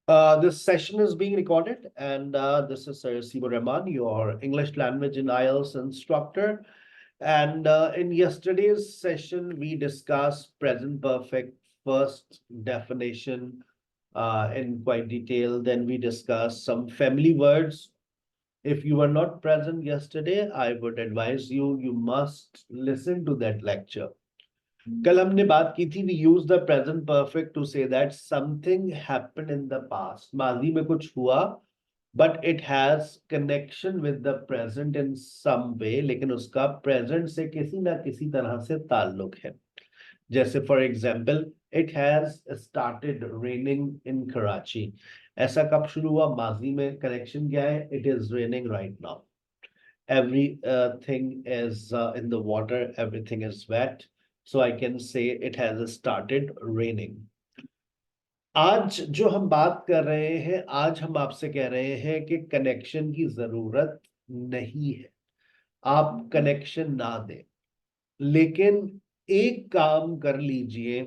This session is being recorded, and this is Sir Sibur Rahman, your English language and IELTS instructor. And in yesterday's session, we discussed present perfect first definition in quite detail. Then we discussed some family words. If you were not present yesterday, I would advise you must listen to that lecture. कल हमने बात की थी, we use the present perfect to say that something happened in the past, माजी में कुछ हुआ but it has connection with the present in some way, लेकिन उसका प्रेजेंट से किसी ना किसी तरह से ताल्लुक है. जैसे for example, it has started raining इन कराची. ऐसा कब शुरू हुआ? माजी में. कनेक्शन क्या है? It is raining right now. Everything is in the water, everything is wet. So I can say it has started raining. आज जो हम बात कर रहे हैं, आज हम आपसे कह रहे हैं कि कनेक्शन की जरूरत नहीं है, आप कनेक्शन ना दें. लेकिन एक काम कर लीजिए.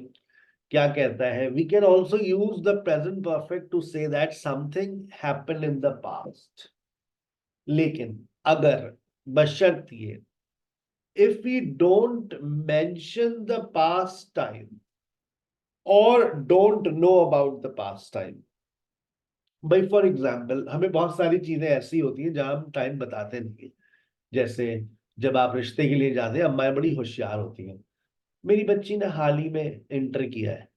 क्या कहता है? We can also use the present perfect to say that something happened in the past. लेकिन अगर बशर्त ये, if we don't mention the past time or don't know about the past time. भाई फॉर एग्जाम्पल, हमें बहुत सारी चीजें ऐसी होती हैं जहां हम टाइम बताते नहीं हैं. जैसे जब आप रिश्ते के लिए जाते हैं, अम्माएं बड़ी होशियार होती हैं. मेरी बच्ची ने हाल ही में इंटर किया है.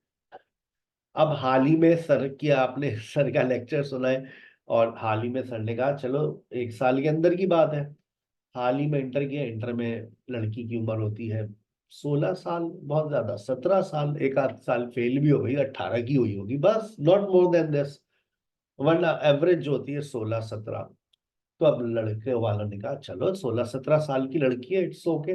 अब हाल ही में सर किया, आपने सर का लेक्चर सुना है, और हाल ही में सर ने कहा चलो 1 साल के अंदर की बात है. हाल ही में इंटर किया. इंटर में लड़की की उम्र होती है 16 साल, बहुत ज्यादा 17 साल. एक आध साल फेल भी हो गई, 18 की हुई होगी बस, नॉट मोर देन दिस. वरना एवरेज जो होती है 16-17. तो अब लड़के वालों ने कहा चलो 16-17 साल की लड़की है, इट्स ओके.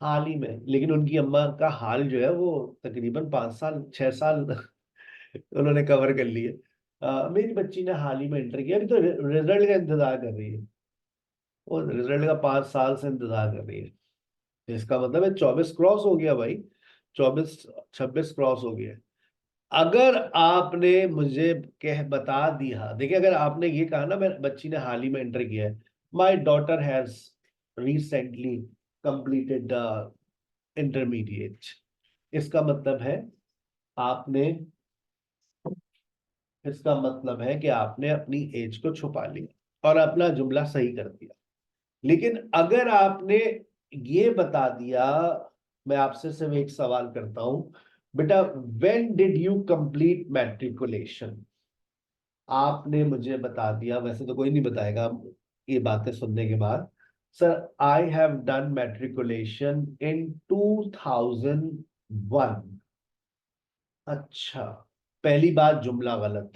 हाल ही में, लेकिन उनकी अम्मा का हाल जो है वो तकरीबन 5 साल 6 साल उन्होंने कवर कर लिए. मेरी बच्ची ने हाल ही में इंटर किया, अभी तो रिजल्ट का इंतजार कर रही है. वो रिजल्ट का 5 साल से इंतजार कर रही है. इसका मतलब है 24 क्रॉस हो गया भाई, 24-26 क्रॉस हो गया. अगर आपने मुझे कह बता दिया, देखिए अगर आपने ये कहा ना, मेरी बच्ची ने हाल ही में एंटर किया है, my daughter has recently completed the intermediate, इसका मतलब है आपने इसका मतलब है कि आपने अपनी एज को छुपा लिया और अपना जुमला सही कर दिया. लेकिन अगर आपने ये बता दिया, मैं आपसे सिर्फ एक सवाल करता हूं, बेटा when did you complete matriculation? आपने मुझे बता दिया, वैसे तो कोई नहीं बताएगा ये बातें सुनने के बाद, sir I have done matriculation in 2001. अच्छा, पहली बात जुमला गलत.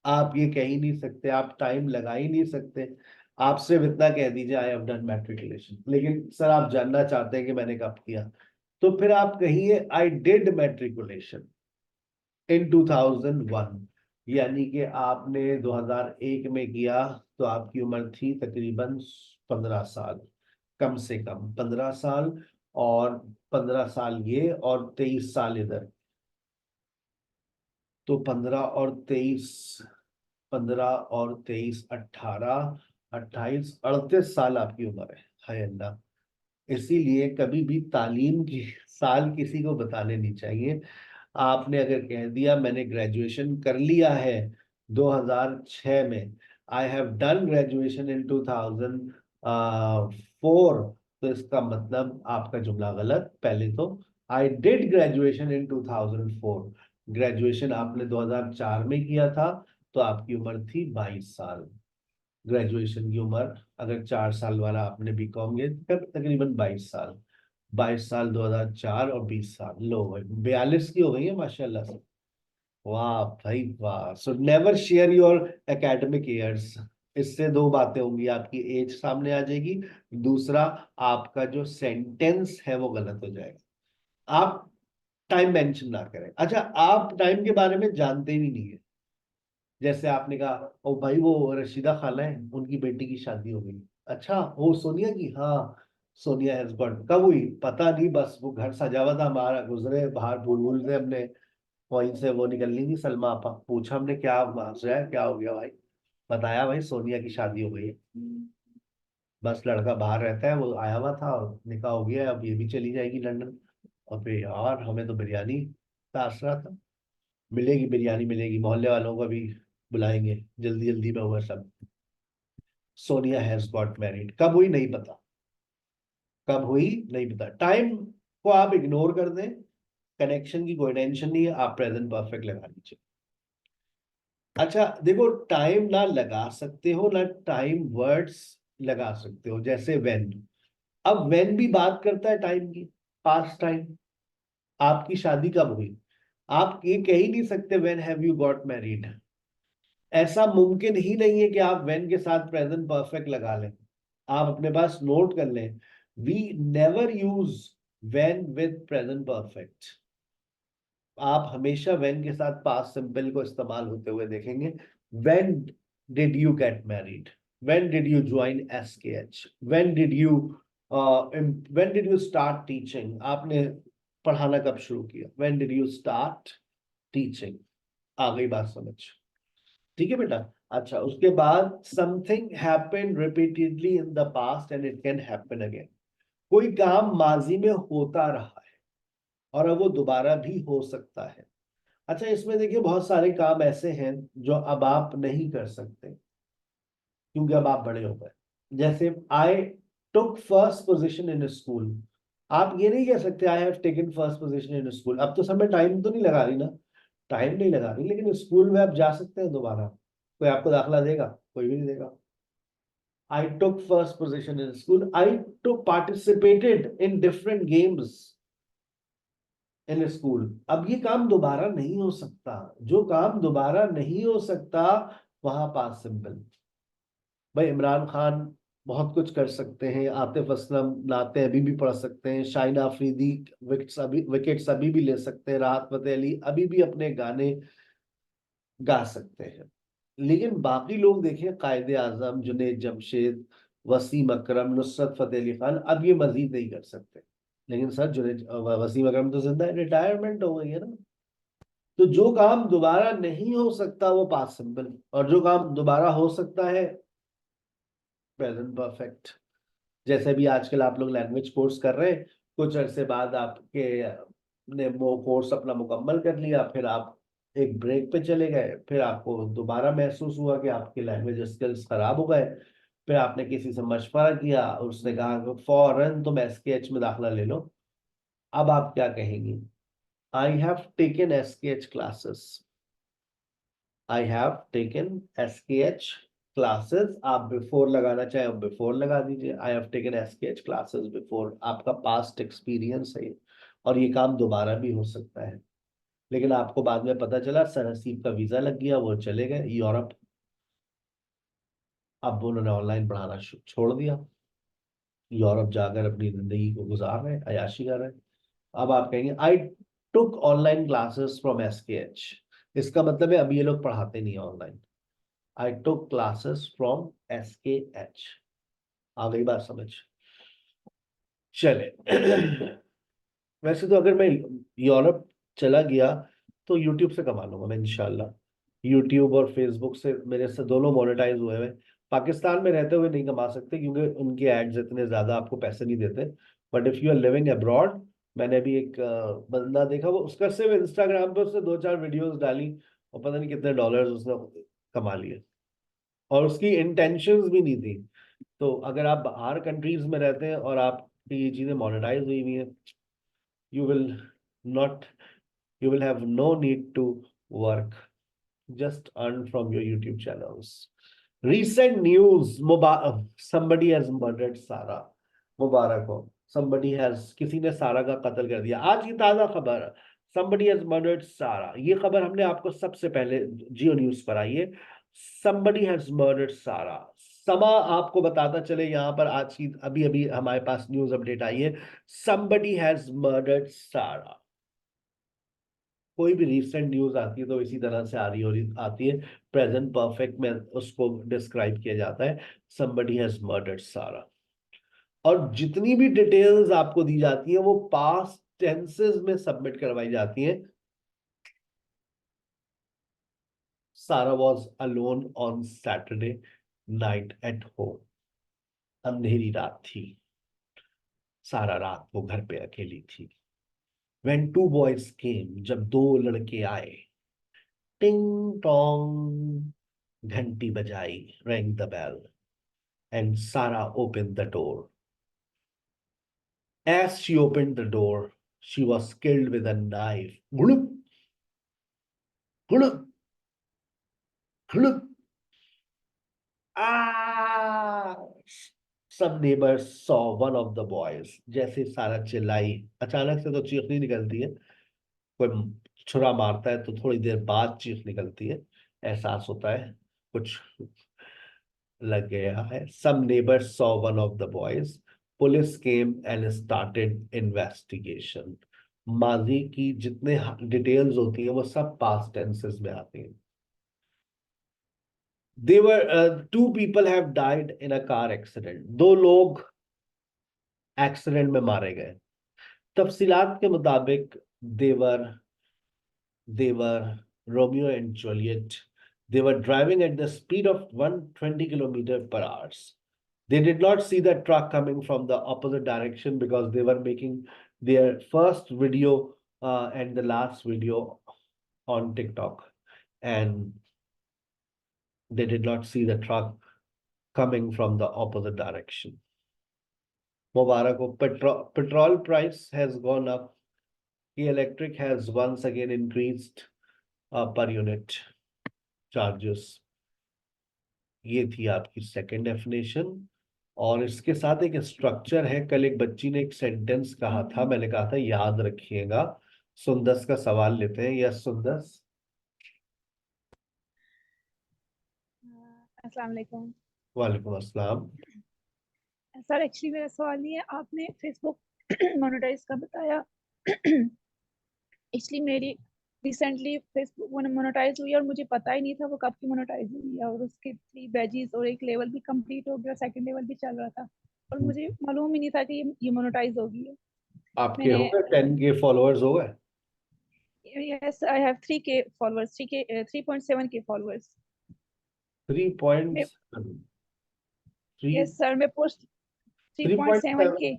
आप ये कह ही नहीं सकते, आप टाइम लगा ही नहीं सकते. आप सिर्फ इतना कह दीजिए आई हैव डन मैट्रिकुलेशन. लेकिन सर आप जानना चाहते हैं कि मैंने कब किया, तो फिर आप कहिए आई डिड मैट्रिकुलेशन इन 2001. यानी कि आपने 2001 में किया, तो आपकी उम्र थी तकरीबन 15 साल, कम से कम 15 साल. और 15 साल ये और 23 साल इधर, तो 15 और 23 18, 28, 38 साल आपकी उम्र है. हाय अल्लाह. इसीलिए कभी भी तालीम की साल किसी को बताने नहीं चाहिए. आपने अगर कह दिया मैंने ग्रेजुएशन कर लिया है 2006 में, आई हैव डन ग्रेजुएशन इन 2004, तो इसका मतलब आपका जुमला गलत. पहले तो I did graduation in 2004. Graduation आपने 2004 में किया था, तो आपकी उम्र थी 22 साल. ग्रेजुएशन की उम्र अगर 4 साल वाला आपने बीकॉम किया तब तकरीबन 22 साल. 22 साल 2004 और 20 साल, लो भाई 42 की हो गई है माशाल्लाह से. वाह भाई वाह. So never share your academic years. इससे दो बातें होंगी, आपकी एज सामने आ जाएगी, दूसरा आपका जो सेंटेंस है वो गलत हो जाएगा. आप टाइम मेंशन ना करें. अच्छा, आप टाइम के बारे में जानते भी नहीं है. जैसे आपने कहा ओ भाई वो रशीदा खाला है, उनकी बेटी की शादी हो गई. अच्छा, वो सोनिया की? हाँ, सोनिया हैज गॉट. कब हुई? पता नहीं, बस वो घर सजा हुआ था हमारा, गुजरे बाहर भूल भूल से हमने वहीं से वो निकलनी थी सलमा आपा, पूछा हमने क्या हंस रहा है, क्या हो गया भाई? बताया भाई सोनिया की शादी हो गई है। बस लड़का बाहर रहता है, वो आया हुआ था और निकाह हो गया, अब ये भी चली जाएगी लंदन। और फिर यार हमें तो बिरयानी का आसरा था। मिलेगी बिरयानी, मिलेगी, मोहल्ले वालों को भी बुलाएंगे, जल्दी जल्दी में हुआ सब। सोनिया हैज गॉट मैरिड, कब हुई नहीं पता, कब हुई नहीं पता। टाइम को आप इग्नोर कर दें, कनेक्शन की कोई टेंशन नहीं है, आप प्रेजेंट परफेक्ट लगा लीजिए। अच्छा देखो, टाइम ना लगा सकते हो ना टाइम वर्ड्स लगा सकते हो, जैसे वेन। अब वेन भी बात करता है टाइम की, पास्ट टाइम। आपकी शादी कब हुई? आप ये कह ही नहीं सकते when have you got married. ऐसा मुमकिन ही नहीं है कि आप व्हेन के साथ प्रेजेंट परफेक्ट लगा लें। आप अपने पास नोट कर लें, we never use when with present perfect. आप हमेशा व्हेन के साथ पास्ट सिंपल को इस्तेमाल होते हुए देखेंगे। When did you get married? When did you join SKH? When did you when did you start teaching? आपने पढ़ाना कब शुरू किया? When did you start teaching? आ गई बात समझ? ठीक है बेटा। अच्छा, उसके बाद something happened repeatedly in the past and it can happen again. कोई काम माजी में होता रहा है और अब वो दोबारा भी हो सकता है। अच्छा, इसमें देखिए बहुत सारे काम ऐसे हैं जो अब आप नहीं कर सकते क्योंकि अब आप बड़े हो गए। जैसे आई took first position in school. आप ये नहीं कह सकते I have taken first position in school. अब तो समय टाइम तो नहीं लगा रही ना, टाइम नहीं लगा रही, लेकिन स्कूल में आप जा सकते हैं दोबारा। कोई आपको दाखला देगा? कोई भी नहीं देगा। I took first position in school, I took participated in different games in school. अब ये काम दोबारा नहीं हो सकता। जो काम दोबारा नहीं हो सकता, वहां पास सिंपल। भाई इमरान खान बहुत कुछ कर सकते हैं, आतिफ असलम नाते अभी भी पढ़ सकते हैं, शाहिन आफरीदी विकेट्स अभी भी ले सकते हैं, राहत फतेह अली अभी भी अपने गाने गा सकते हैं। लेकिन बाकी लोग देखें, कायदे आजम, जुनेद जमशेद, वसीम अकरम, नुसरत फतेह अली खान, अब ये मजीद नहीं कर सकते। लेकिन सर जुनेद वसीम अकरम तो जिंदा है, रिटायरमेंट हो गई है ना। तो जो काम दोबारा नहीं हो सकता वो पास्ट सिंपल, और जो काम दोबारा हो सकता है प्रेजेंट परफेक्ट। जैसे भी आजकल आप लोग लैंग्वेज कोर्स कर रहे हैं, कुछ अरसे बाद आपके ने वो कोर्स अपना मुकम्मल कर लिया, फिर आप एक ब्रेक पे चले गए, फिर आपको दोबारा महसूस हुआ कि आपके लैंग्वेज स्किल्स खराब हो गए। फिर आपने किसी से मशवरा किया, उसने कहा कि फौरन तुम एसकेएच में दाखला ले लो। अब आप क्या कहेंगी? I have taken SKH classes. I have taken SKH classes. आप बिफोर लगाना चाहे आप बिफोर लगा दीजिए, I have taken SKH classes before. आपका पास्ट एक्सपीरियंस है ये, और ये काम दोबारा भी हो सकता है। लेकिन आपको बाद में पता चला सर हसीब का वीजा लग गया, वो चले गए यूरोप। अब उन्होंने ऑनलाइन पढ़ाना छोड़ दिया, यूरोप जाकर अपनी जिंदगी को गुजार रहे हैं, अयाशी कर रहे हैं। अब आप कहेंगे I took online classes from SKH, इसका मतलब है अभी ये लोग पढ़ाते नहीं online. I took classes from SKH. आ गई बात समझ? चले वैसे तो अगर मैं यूरोप चला गया तो यूट्यूब से कमा लूंगा मैं इंशाल्लाह। यूट्यूब और फेसबुक से मेरे से दोनों मोनेटाइज हुए हैं। पाकिस्तान में रहते हुए नहीं कमा सकते क्योंकि उनके एड्स इतने ज्यादा आपको पैसे नहीं देते। But if you are living abroad, मैंने भी एक बंदा देखा, वो उसका सिर्फ इंस्टाग्राम पे उसने दो चार वीडियोस डाली और पता नहीं कितने डॉलर्स उसने कमा लिए, और उसकी इंटेंशंस भी नहीं थी। तो अगर आप बाहर कंट्रीज में रहते हैं और आपकी ये चीजें मोनेटाइज हुई हुई हैं, you will not you will have no need to work, just earn from your YouTube channels. Recent news, somebody has murdered Sarah. मुबारक हो, somebody has, किसी ने सारा का कत्ल कर दिया। आज की ताजा खबर, somebody has murdered Sarah। ये खबर हमने आपको सबसे पहले जियो न्यूज पर आई है। somebody has murdered Sarah। समा आपको बताता चले, यहाँ पर आज की अभी अभी हमारे पास न्यूज अपडेट आई है, somebody has murdered Sarah। कोई भी रिसेंट न्यूज आती है तो इसी तरह से आ रही हो आती है, प्रेजेंट परफेक्ट में उसको डिस्क्राइब किया जाता है, somebody has murdered Sarah। और जितनी भी डिटेल्स आपको दी जाती है वो पास्ट टेंसेस में सबमिट करवाई जाती है। Sarah was alone on Saturday night at home. अंधेरी रात थी, सारा रात वो घर पे अकेली थी. When two boys came, जब दो लड़के आए, टिंग टोंग, घंटी बजाई, rang the bell, and Sarah opened the door. As she opened the door, she was killed with a knife. Gulup, gulup, gulup. Ah! Some neighbors saw one of the boys. जैसे सारा चिल्लाई, अचानक से तो चीख नहीं निकलती है, कोई छुरा मारता है तो थोड़ी देर बाद चीख निकलती है, एहसास होता है कुछ लग गया है. Some neighbors saw one of the boys. Police came and started investigation. माजी की जितने डिटेल्स होती है वो सब पास्ट टेंसेस में आती हैं. They were two people have died in a car accident. दो लोग एक्सीडेंट में मारे गए. तफसीलात के मुताबिक they were Romeo and Juliet. They were driving at the speed of 120 kilometers per hour. They did not see the truck coming from the opposite direction because they were making their first video and the last video on TikTok, and they did not see the truck coming from the opposite direction. Mubarak ho, petrol price has gone up. The electric has once again increased per unit charges. ये थी आपकी second definition. और इसके साथ एक structure है. कल एक बच्ची ने एक सेंटेंस कहा था, मैंने कहा था याद रखिएगा. सुंदस का सवाल लेते हैं. यस सुंदस. अस्सलाम वालेकुम. वालेकुम अस्सलाम. सर एक्चुअली मेरा सवाल नहीं है, आपने फेसबुक मोनेटाइज का बताया. एक्चुअली मेरी रिसेंटली फेसबुक मोनेटाइज हुई और मुझे पता ही नहीं था वो कब की मोनेटाइज हुई है, और उसके 3 बैजेस और एक लेवल भी कंप्लीट हो गया, सेकंड लेवल भी चल रहा था और मुझे मालूम ही नहीं था कि ये मोनेटाइज होगी. आपके हो गए 10K फॉलोअर्स हो गए? Yes I have 3K followers, 3.7K followers. 3.7. Yes sir, मैं post 3.7K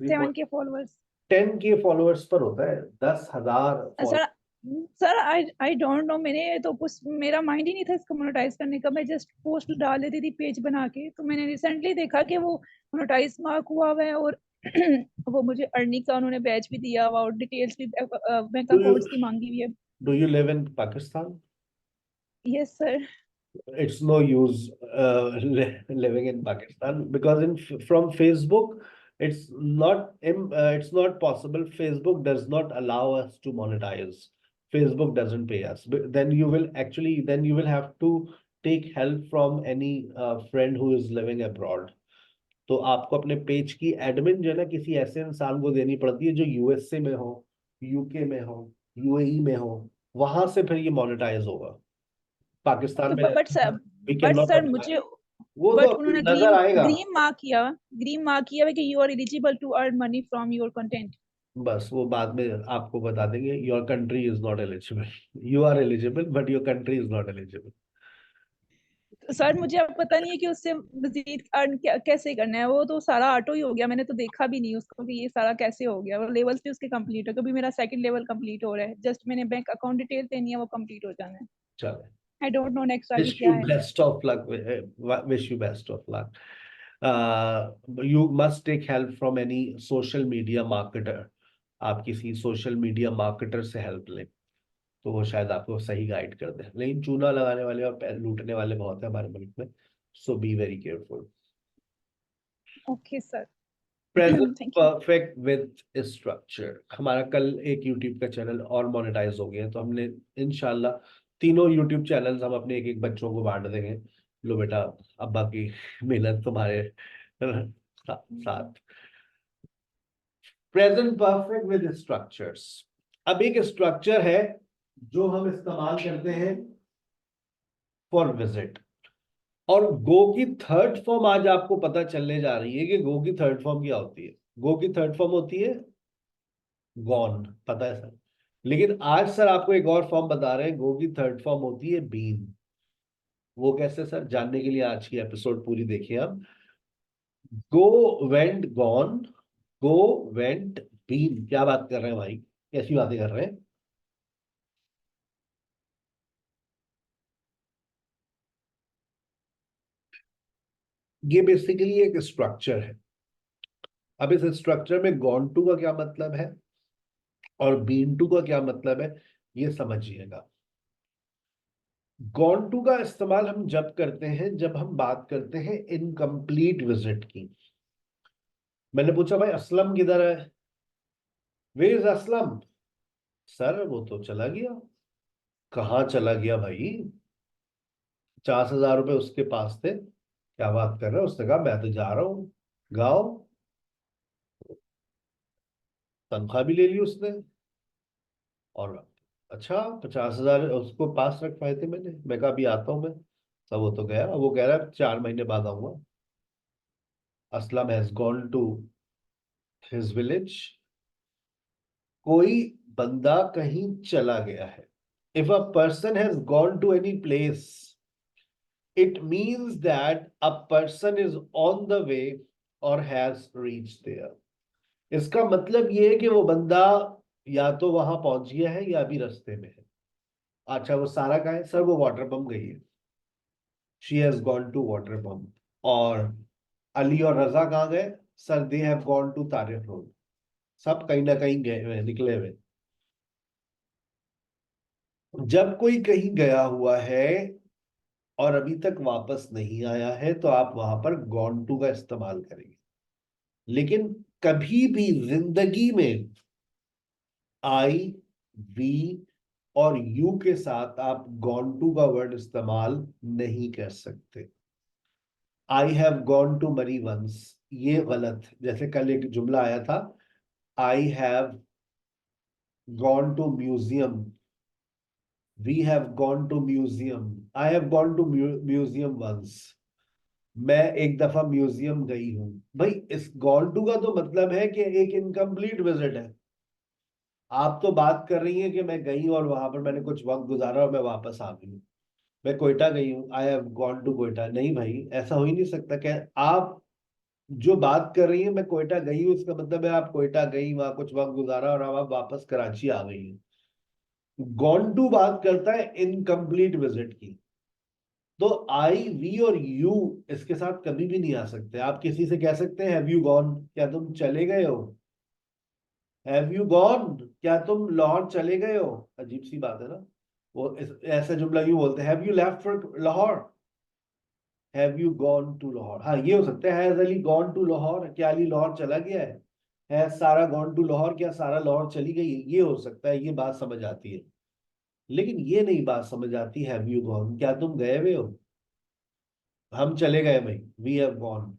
7K followers. 10K followers पर होता है 10,000. Sir sir I don't know, मैंने तो कुछ मेरा माइंड ही नहीं था इसको मोनेटाइज करने का. मैं जस्ट पोस्ट डाल देती थी पेज बना के, तो मैंने रिसेंटली देखा कि वो मोनेटाइज मार्क हुआ हुआ है और वो मुझे अर्निंग का उन्होंने बैच भी दिया हुआ और डिटेल्स भी बैंक अकाउंट्स की मांगी हुई है. Do you live in Pakistan? Yes sir. It's no use living in Pakistan because from Facebook it's not possible. Facebook does not allow us to monetize. Facebook doesn't pay us. But then you will have to take help from any friend who is living abroad. तो आपको अपने page की admin जो है ना किसी ऐसे इंसान को देनी पड़ती है जो यूएसए में हो, यूके में हो, यूएई में हो. वहां से फिर ये मोनेटाइज होगा. पाकिस्तान में बट cannot सर apply. मुझे वो बट तो उन्होंने नजर आएगा. ग्रीन मार्क किया कि you are eligible to earn money from your content. बस वो बाद में आपको बता देंगे. Your country is not eligible. You are eligible but your country is not eligible. Sir मुझे अब पता नहीं है कि उससे मजीद अर्न कैसे करना है. वो तो सारा ऑटो ही हो गया, मैंने तो देखा भी नहीं उसको कि ये सारा कैसे हो गया. वो लेवल्स भी उसके कंप्लीट हो गए. अभी मेरा सेकंड लेवल कंप्लीट हो रहा है, जस्ट मैंने बैंक अकाउंट डिटेल देनी है, वो कंप्लीट हो जाना है. चलो, आई डोंट नो नेक्स्ट आगे wish क्या you है. best of luck. Wish you best of luck. You must take help from any social media marketer. आप किसी सोशल मीडिया मार्केटर से हेल्प लें तो वो शायद आपको सही गाइड कर दे. लेकिन चूना लगाने वाले और लूटने वाले बहुत है हमारे मुल्क में. So be very careful. Okay sir. Present thank you. Perfect with structure. हमारा कल एक यूट्यूब का चैनल और मोनेटाइज हो गया, तो हमने इंशाल्लाह तीनों यूट्यूब चैनल्स हम अपने एक बच्चों को बांट देंगे. लो बेटा, अब्बा की मेहनत तुम्हारे साथ. Present perfect with structures. अब एक स्ट्रक्चर है जो हम इस्तेमाल करते हैं फॉर विजिट. और गो की थर्ड फॉर्म आज आपको पता चलने जा रही है कि गो की थर्ड फॉर्म क्या होती है. गो की थर्ड फॉर्म होती है गॉन. पता है सर? लेकिन आज सर आपको एक और फॉर्म बता रहे हैं, गो की थर्ड फॉर्म होती है बीन। वो कैसे सर, जानने के लिए आज की एपिसोड पूरी देखिए आप। Go, went, gone, go, went, been. क्या बात कर रहे हैं भाई, कैसी बातें कर रहे हैं। ये बेसिकली एक स्ट्रक्चर है। अब इस स्ट्रक्चर में गॉन टू का क्या मतलब है और बीन टू का क्या मतलब है, ये समझिएगा। गॉन टू का इस्तेमाल हम जब करते हैं जब हम बात करते हैं इनकम्प्लीट विजिट की। मैंने पूछा भाई असलम किधर है, वेयर इज असलम। सर वो तो चला गया। कहाँ चला गया भाई, 50,000 रुपए उसके पास थे, क्या बात कर रहे हो। उसने कहा मैं तो जा रहा हूँ गाँव, तनख्वाह भी ले ली उसने। और अच्छा, 50,000 उसको पास रख पाए थे मैंने। मैं कहा अभी आता हूँ मैं। तब वो तो गया, वो कह रहा है 4 महीने बाद आऊंगा। Aslam has gone to his village. कोई बंदा कहीं चला गया है। If a person has gone to any place, it means that a person is on the way और हैज रीच देयर। इसका मतलब ये है कि वो बंदा या तो वहां पहुंच गया है या अभी रास्ते में है। अच्छा वो सारा कहाँ है सर, वो वाटर पंप गई है, she has gone to water pump. और अली और रजा कहाँ गए sir, they have gone to Tarif road. सब कहीं ना कहीं गए हुए निकले हुए। जब कोई कहीं गया हुआ है और अभी तक वापस नहीं आया है तो आप वहां पर गॉन टू का इस्तेमाल करेंगे। लेकिन कभी भी जिंदगी में आई, वी और यू के साथ आप गॉन टू का वर्ड इस्तेमाल नहीं कर सकते। I have gone to Murree once, ये गलत। जैसे कल एक जुमला आया था, I have gone to museum, we have gone to museum, I have gone to museum once. मैं एक दफा म्यूजियम गई हूं। भाई इस गॉन टू का तो मतलब है कि एक इनकम्प्लीट विजिट है। आप तो बात कर रही हैं कि मैं गई और वहां पर मैंने कुछ वक्त गुजारा और मैं वापस आ गई हूँ। मैं कोयटा गई हूँ, I have gone to Quetta. नहीं भाई, ऐसा हो ही नहीं सकता। क्या आप जो बात कर रही हैं मैं कोयटा गई हूँ, इसका मतलब है आप कोयटा गई, वहां कुछ वक्त गुजारा और अब आप वापस कराची आ गई हैं। गॉन टू बात करता है इनकम्प्लीट विजिट की। तो आई, वी और यू इसके साथ कभी भी नहीं आ सकते। आप किसी से कह सकते हैं हैव यू गॉन, क्या तुम चले गए हो। हैव यू गॉन, क्या तुम लाहौर चले गए हो। अजीब सी बात है ना। वो ऐसा जुमला यूं बोलते हैं, have you left for Lahore, have you gone to Lahore. हाँ ये हो सकता है, has Ali gone to Lahore, क्या अली लाहौर चला गया है सारा गॉन टू लाहौर, क्या सारा लाहौर चली गई है। ये हो सकता है, ये बात समझ आती है। लेकिन ये नहीं बात समझ आती, हैव यू गॉन, क्या तुम गए हुए हो। हम चले गए भाई, वी हैव गॉन।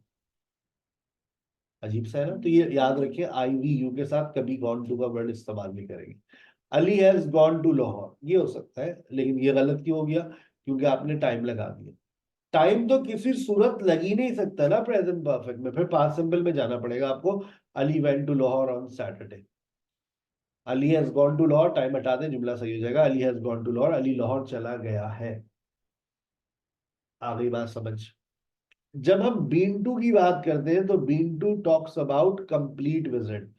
अजीब सा है ना। तो ये याद रखिए, आई वी यू के साथ कभी गॉन टू का वर्ड इस्तेमाल नहीं करेंगे। Ali has gone to Lahore, ये हो सकता है, लेकिन ये गलत क्यों हो गया, क्योंकि आपने टाइम लगा दिया। टाइम तो किसी सूरत लग ही नहीं सकता ना प्रेजेंट परफेक्ट में, फिर पास्ट सिंपल में जाना पड़ेगा आपको। Ali went to Lahore on Saturday. Ali has gone to Lahore, time हटा दें, जुमला सही हो जाएगा, Ali has gone to Lahore, Ali Lahore चला गया है। आ गई बात समझ। जब हम बीन टू की बात करते हैं तो been to talks about complete visit.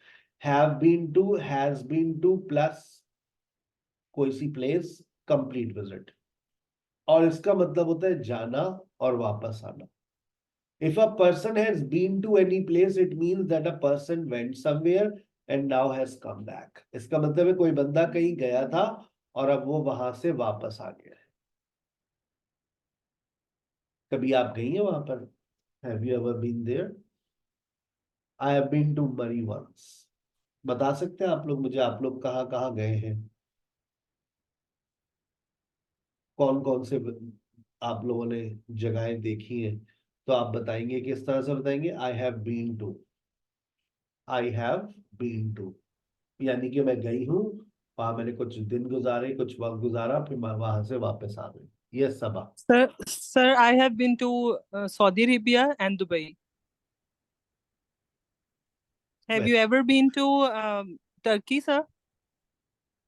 Have been to, has been to plus कोई सी प्लेस, कंप्लीट विजिट। और इसका मतलब होता है जाना और वापस आना। If a person has been to any place, it means that a person went somewhere and now has come back. इसका मतलब है कोई बंदा कहीं गया था और अब वो वहां से वापस आ गया है। कभी आप गई हैं वहां पर, have you ever been there. I have been to Murree once. बता सकते हैं आप लोग मुझे, आप लोग कहाँ कहाँ गए हैं, कौन कौन से आप लोगों ने जगहें देखी हैं। तो आप बताएंगे, किस तरह से बताएंगे, I have been to, I have been to, यानी कि मैं गई हूँ, वहां मैंने कुछ दिन गुजारे, कुछ वक्त गुजारा, फिर मैं वहां से वापस आ गई। ये सबा। Sir, I have been to Saudi Arabia and Dubai. Have you very ever been to Turkey, sir?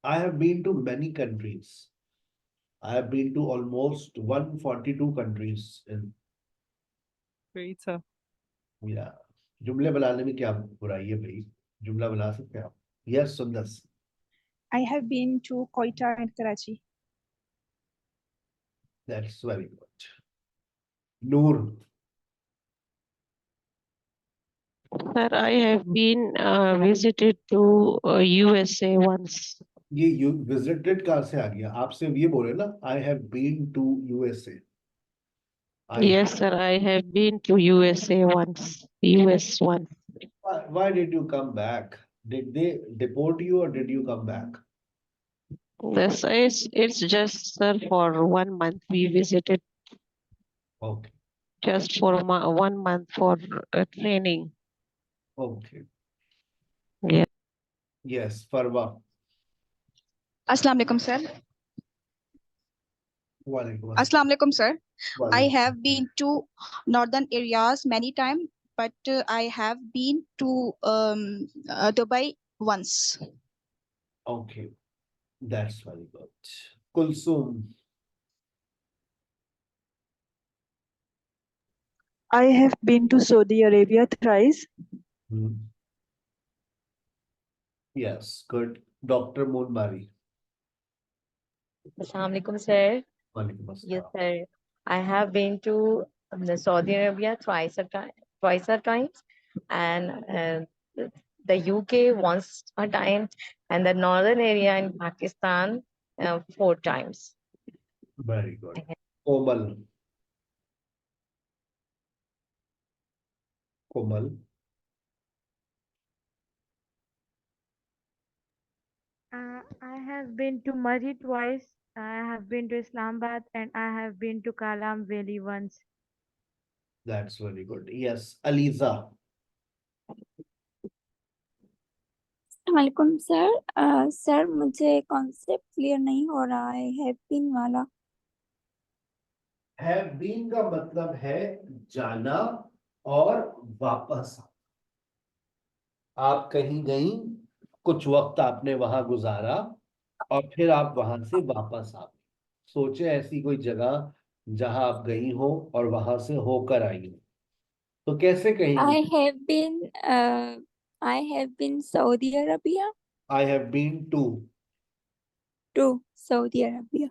I have been to many countries. I have been to almost 142 countries in, Great, sir. yeah. जुमले बनाने में क्या बुराई है भाई? जुमला बना सकते हैं आप. Yes, सुंदर. I have been to Quetta and Karachi. That's very good. Noor. Sir, I have been visited to USA once. ये यू विजिटेड कहाँ से आ गया? आप सिर्फ ये बोले ना, I have been to USA. Yes, sir, I have been to USA once. US once. Why did you come back? Did they deport you or did you come back? This it's just, sir, for 1 month we visited, Okay, just for 1 month for training. okay. Yeah. Yes, Farwa. Assalamu alaikum, sir. Walaikum Assalamu alaikum, sir. I assalam. have been to northern areas many times, but I have been to Dubai once. Okay, that's very good. Kulsum. I have been to Saudi Arabia thrice. Hmm. Yes, good. Dr. Moonbari. Assalamu alaikum, sir. Walaikum Yes, assalam. sir. I have been to the Saudi Arabia twice a times, and the UK once a time, and the northern area in Pakistan 4 times. Very good. Komal. Komal. I have been to Murray twice. I have been to Islamabad and I have been to Kalam Valley once. That's very good. Yes, Aliza. वालेकुम sir. Sir मुझे concept clear नहीं हो रहा है have been वाला. Have been का मतलब है जाना और वापस आना. आप कहीं गई, कुछ वक्त आपने वहां गुजारा और फिर आप वहां से वापस आ गए. सोचे ऐसी कोई जगह जहां आप गई हो और वहां से होकर आई हो, तो कैसे कहेंगे? I have been Saudi Arabia I have been to. Saudi Arabia.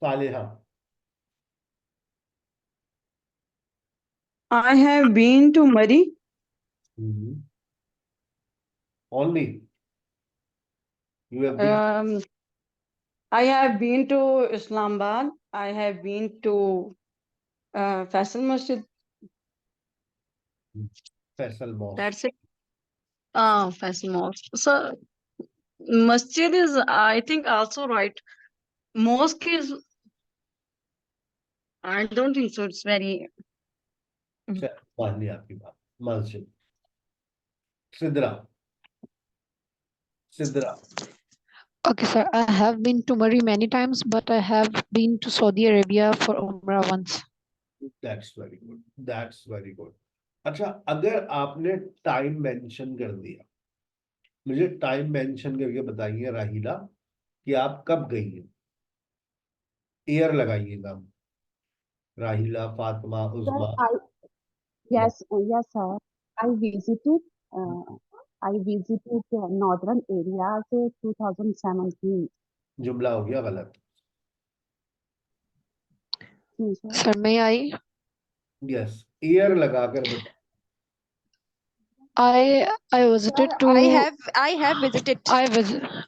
Saleha. I have been to Murray. Only. You have been. I have been to Islamabad. I have been to Faisal Masjid. Faisal Mosque. That's it. Faisal Mosque. So, Masjid is, I think, also right. Mosque is, I don't think so. It's very. मान लिया आपकी बात. मस्जिद. Sidra. Sidra. Okay, sir. I have been to Murray many times, but I have been to Saudi Arabia for Umrah once. That's very good. That's very good. अच्छा, अगर आपने time mention कर दिया, मुझे टाइम मेंशन करके बताइए राहिला कि आप कब गई हैं. ईयर लगाइएगा. राहिला, Fatima, उज़मा. Yes, sir. I visited northern areas 2017. जुमला हो गया गलत. Sir, may I? Yes, year लगाकर बता. I visited to. I have visited.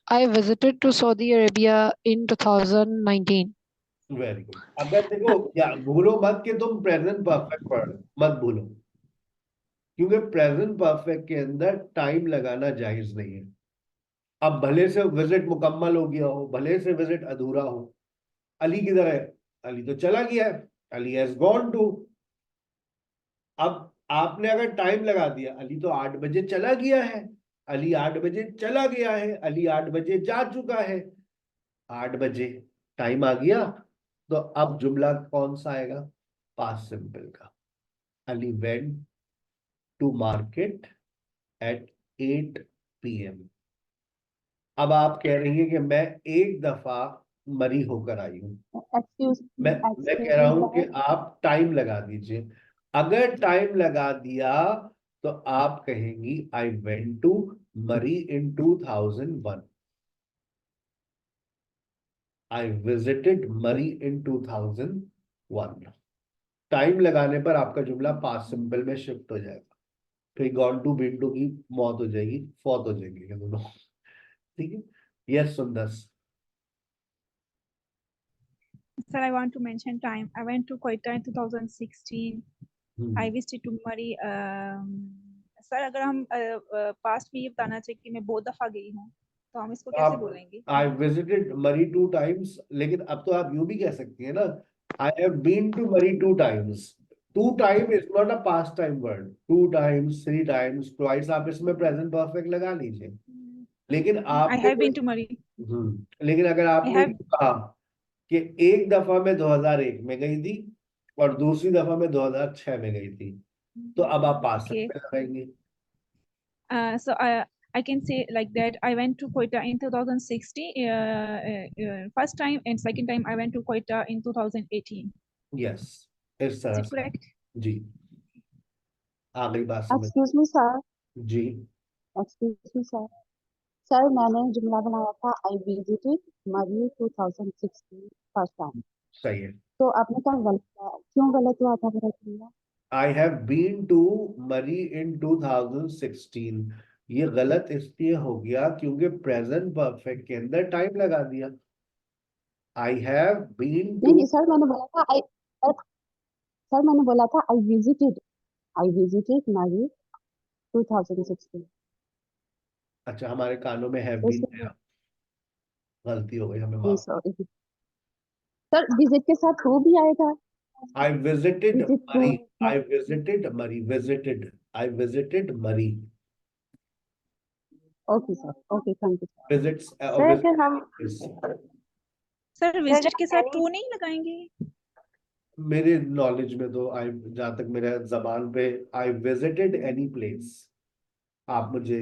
I visited to Saudi Arabia in 2019. Very good. अगर देखो, या भूलो मत कि तुम प्रेजेंट परफेक्ट पढ़ रहे हो, मत भूलो, क्योंकि प्रेजेंट परफेक्ट के अंदर टाइम लगाना जायज नहीं है. अब भले से विजिट मुकम्मल हो गया हो, भले से विजिट अधूरा हो. अली किधर है? अली तो चला गया है. Ali has gone to. अब आपने अगर टाइम लगा दिया, अली तो 8 बजे चला गया है, अली 8 बजे चला गया है, अली 8 बजे जा चुका है. 8 बजे टाइम आ गया, तो अब जुमला कौन सा आएगा? पास्ट सिंपल का. Ali went to market at 8 PM. अब आप कह रही हैं कि मैं एक दफा मरी होकर आई हूँ। Excuse मैं कह रहा me, हूं कि sir. आप टाइम लगा दीजिए। अगर टाइम लगा दिया तो आप कहेंगी आई वेंट टू मरी इन 2001, आई विजिटेड मरी इन 2001। टाइम लगाने पर आपका जुमला पास्ट सिंपल में शिफ्ट हो जाएगा। फिर गॉन टू बीन टू की मौत हो जाएगी, फौत हो जाएंगे ये दोनों। ठीक है। यस सुंदर। Sir, I want to mention time. I went to Quetta in 2016. I visited to Murray. Sir अगर हम पास्ट में ये बताना चाहिए कि मैं बहुत दफा गई हूँ, तो हम इसको कैसे आप बोलेंगे? आई विजिटेड मरी 2 टाइम्स, लेकिन अब तो आप यूं भी कह सकती है ना, आई हैव बीन टू मरी 2 times. 2 time is not a past time word. 2 times, 3 times, twice, आप इसमें प्रेजेंट परफेक्ट लगा लीजिए। लेकिन I आपने have been to Murray. लेकिन अगर I आपने have. कहा कि एक दफा मैं 2001 में गई थी और दूसरी दफा मैं 2006 में गई थी, तो अब आप पास्ट Okay. में लगाएंगे। So I can say like that. I went to Quetta in 2016. First time, and second time I went to Quetta in 2018. Yes, इस Is तरह it से। correct? जी, आ गई बात समझ। Excuse me, sir. जी, Excuse me, sir. Sir, मैंने जुमला बनाया था I visited Murray 2016 first time. सही है। तो आपने कहा गलत है, क्यों गलत हुआ था मेरा जुमला? I have been to Murray in 2016। ये गलत इसलिए हो गया क्योंकि प्रेजेंट परफेक्ट के अंदर टाइम लगा दिया। I have been to। नहीं सर, मैंने बोला था सर मैंने बोला था I visited Murray 2016। अच्छा, हमारे कानों में have been इसलिए आया, गलती हो गई, हमें जी माफ। सर। सर विजिट के साथ टू भी आएगा। I visited visit to. Murray। I visited Murray। Visited। I visited Murray। Okay sir, okay, thank you sir. Visits sir अगर हम सर विजिट के साथ टू नहीं लगाएंगे? मेरे नॉलेज में तो आई, जहां तक मेरे जबान पे, आई विजिटेड एनी प्लेस। आप मुझे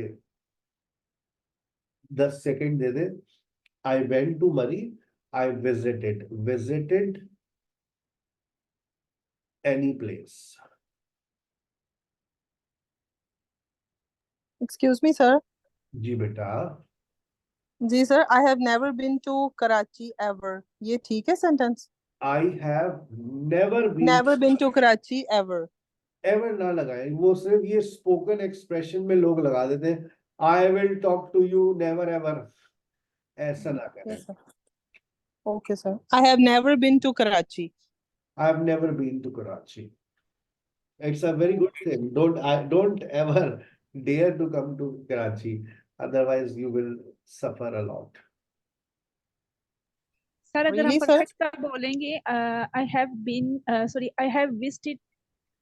10 सेकंड दे दे। I went to Murree, I visited any place. Excuse me, sir. जी बेटा। जी sir, I have never been to Karachi ever. ये ठीक है sentence? I have never been. Never been to Karachi ever. Ever ना लगाए, वो सिर्फ ये स्पोकन एक्सप्रेशन में लोग लगा देते हैं, I will talk to you never ever, ऐसा ना करें। Yes, sir. Okay, sir. I have never been to Karachi. I have never been to Karachi. It's a very good thing. Don't ever dare to come to Karachi. Otherwise, you will suffer a lot. Sir अगर हम Really, sir? Perfect का बोलेंगे I have been, sorry I have visited,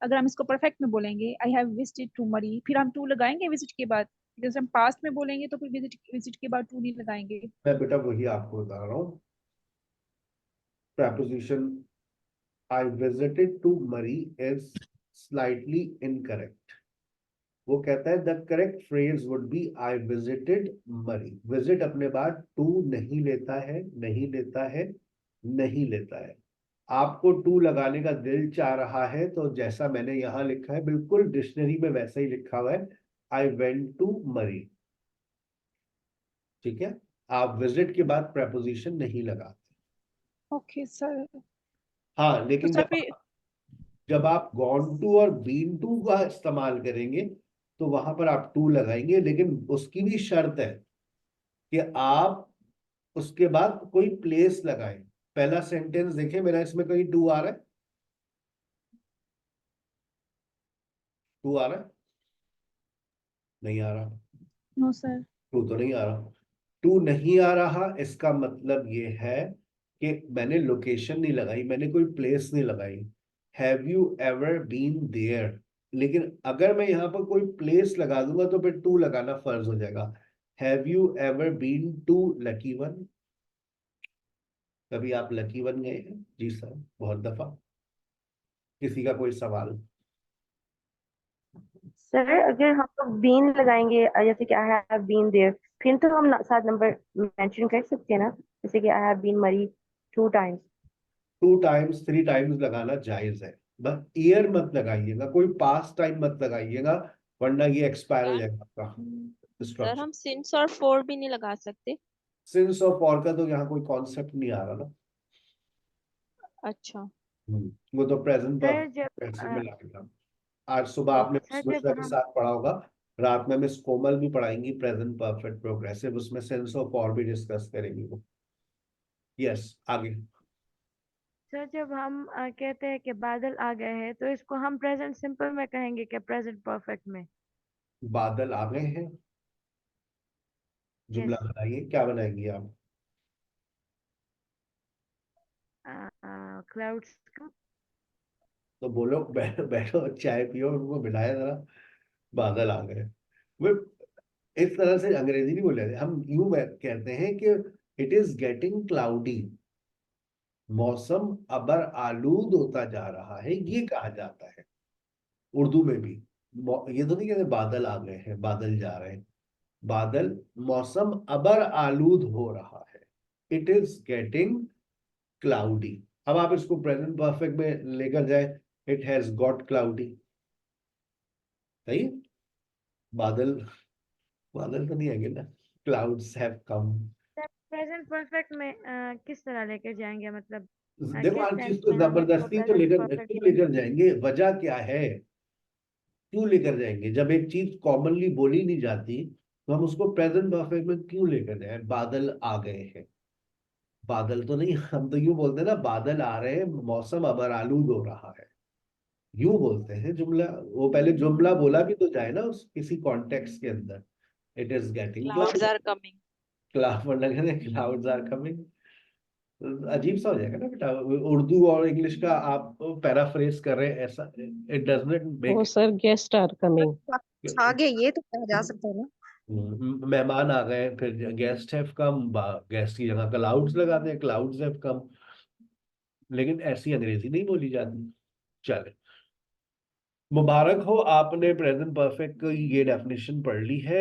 अगर हम इसको perfect में बोलेंगे I have visited to मरी, फिर हम टू लगाएंगे विजिट के बाद। जैसे हम पास्ट में बोलेंगे तो फिर विजिट के बाद टू नहीं लगाएंगे। मैं बेटा वही आपको बता रहा हूँ। Preposition I visited to Murray is slightly incorrect. वो कहता है the correct phrase would be I visited Murray। Visit अपने बाद to नहीं लेता है, नहीं लेता है, नहीं लेता है। आपको टू लगाने का दिल चाह रहा है तो जैसा मैंने यहां लिखा है बिल्कुल डिक्शनरी में वैसा ही लिखा हुआ है, आई वेंट टू मरी। ठीक है, आप विजिट के बाद प्रेपोजिशन नहीं लगाते। Okay sir. हाँ, लेकिन तो सर जब आप गॉन टू और बीन टू का इस्तेमाल करेंगे तो वहां पर आप टू लगाएंगे, लेकिन उसकी भी शर्त है कि आप उसके बाद कोई प्लेस लगाएं। पहला सेंटेंस देखें मेरा, इसमें कहीं टू आ रहा है? टू आ रहा है? नहीं आ रहा। No sir. टू तो नहीं आ रहा। टू नहीं आ रहा, इसका मतलब ये है कि मैंने लोकेशन नहीं लगाई, मैंने कोई प्लेस नहीं लगाई। Have you ever been there. लेकिन अगर मैं यहाँ पर कोई प्लेस लगा दूंगा तो फिर टू लगाना फर्ज हो जाएगा। Have you ever been to lucky one. कभी आप लकी वन गए हैं? जी सर, बहुत दफा। किसी का कोई सवाल? सर अगर हम लोग बीन लगाएंगे, जैसे कि आई हैव बीन देयर, फिर तो हम सात नंबर मेंशन कर सकते हैं ना, जैसे कि I have been married 2 times. 2 times 3 times लगाना जायज है, बस ईयर मत लगाइएगा, कोई पास्ट टाइम मत लगाइएगा, वरना ये एक्सपायर हो जाएगा आपका सर इंस्ट्रक्शन। हम सिंस और फॉर भी नहीं लगा सकते? सिंस और फॉर का तो यहाँ कोई कॉन्सेप्ट नहीं आ रहा ना। अच्छा वो तो प्रेजेंट सर परफेक्ट जब में लगेगा। आज सुबह आपने सर मिश्रा जब के हम साथ पढ़ा होगा, रात में मिस कोमल भी पढ़ाएंगी प्रेजेंट परफेक्ट प्रोग्रेसिव, उसमें सेंस ऑफ फॉर भी डिस्कस करेंगी वो। यस आगे। सर जब हम कहते हैं कि बादल आ गए हैं, तो इसको हम प्रेजेंट सिंपल में कहेंगे कि प्रेजेंट परफेक्ट में? बादल आ गए हैं, जुमला यस। बनाइए, क्या बनाएंगी आप? क्लाउड्स का। तो बोलो, बैठो चाय पियो, उनको मिलाया जरा, बादल आ गए। वो इस तरह से अंग्रेजी नहीं बोले, हम यूं कहते हैं कि इट इज गेटिंग क्लाउडी, मौसम अबर आलूद होता जा रहा है, ये कहा जाता है उर्दू में भी। ये तो नहीं कहते बादल आ गए हैं, बादल जा रहे हैं, बादल, मौसम अबर आलूद हो रहा है, इट इज गेटिंग क्लाउडी। अब आप इसको प्रेजेंट परफेक्ट में लेकर जाए, इट हैज गॉट क्लाउडी, सही है? बादल, बादल तो नहीं आएंगे ना, clouds have come. Present perfect में किस तरह लेकर जाएंगे, मतलब देखो किस हर चीज टेंस तो में हम इसको जबरदस्ती तो प्रेजेंट लेकर परफेक्ट क्यों में? लेकर जाएंगे, वजह क्या है, क्यों लेकर जाएंगे? जब एक चीज कॉमनली बोली नहीं जाती तो हम उसको प्रेजेंट परफेक्ट में क्यों लेकर जाए? बादल आ गए हैं, बादल तो नहीं, हम तो यूं बोलते हैं ना, बादल आ रहे हैं, मौसम अबर आलूद हो रहा है, यूं बोलते हैं जुमला। वो पहले जुमला बोला भी तो जाए ना उस किसी कॉन्टेक्स्ट के अंदर। It is getting clouds are coming. Clouds are coming, अजीब सा हो जाएगा ना बेटा, उर्दू और इंग्लिश का आप पैराफ्रेज कर रहे हैं ऐसा, it does not uh make. Sir guest are coming. आगे ये तो कहा जा सकता है ना। मेहमान आ गए, फिर गेस्ट हैव कम, गेस्ट की जगह क्लाउड्स लगाते हैं, क्लाउड्स हैव कम, लेकिन ऐसी अंग्रेजी नहीं बोली जाती। चले, मुबारक हो, आपने प्रेजेंट परफेक्ट की ये डेफिनेशन पढ़ ली है।